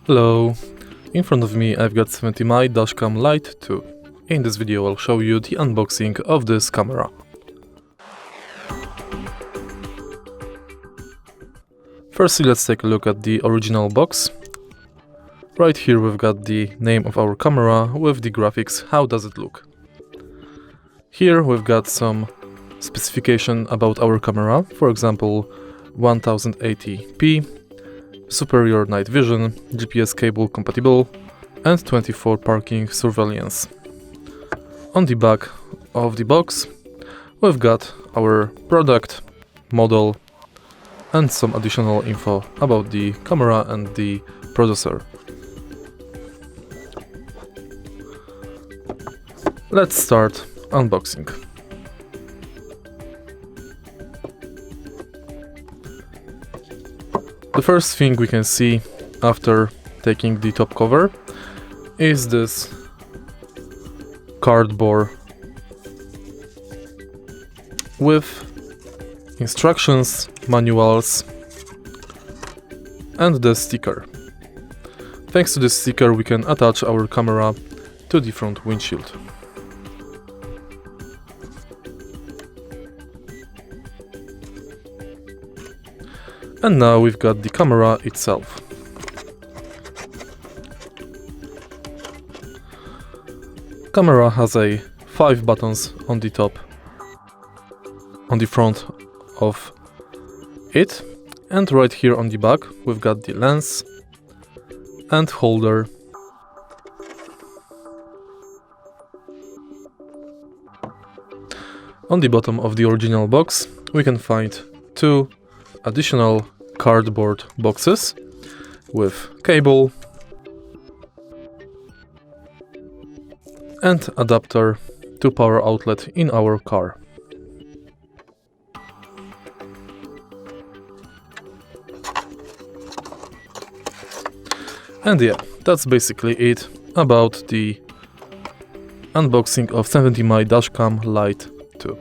Hello, in front of me I've got 70mai Dashcam Lite 2. In this video I'll show you the unboxing of this camera. Firstly, let's take a look at the original box. Right here we've got the name of our camera with the graphics, how does it look. Here we've got some specification about our camera, for example 1080p, superior night vision, GPS cable compatible, and 24 parking surveillance. On the back of the box we've got our product, model, and some additional info about the camera and the processor. Let's start unboxing. The first thing we can see after taking the top cover is this cardboard with instructions, manuals, and the sticker. Thanks to this sticker we can attach our camera to the front windshield. And now we've got the camera itself. Camera has 5 buttons on the top, on the front of it, and right here on the back we've got the lens and holder. On the bottom of the original box we can find 2 additional cardboard boxes with cable and adapter to power outlet in our car. And yeah, that's basically it about the unboxing of 70mai Dashcam Lite 2.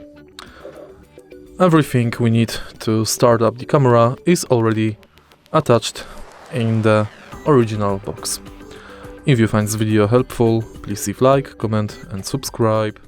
Everything we need to start up the camera is already attached in the original box. If you find this video helpful, please leave like, comment and subscribe.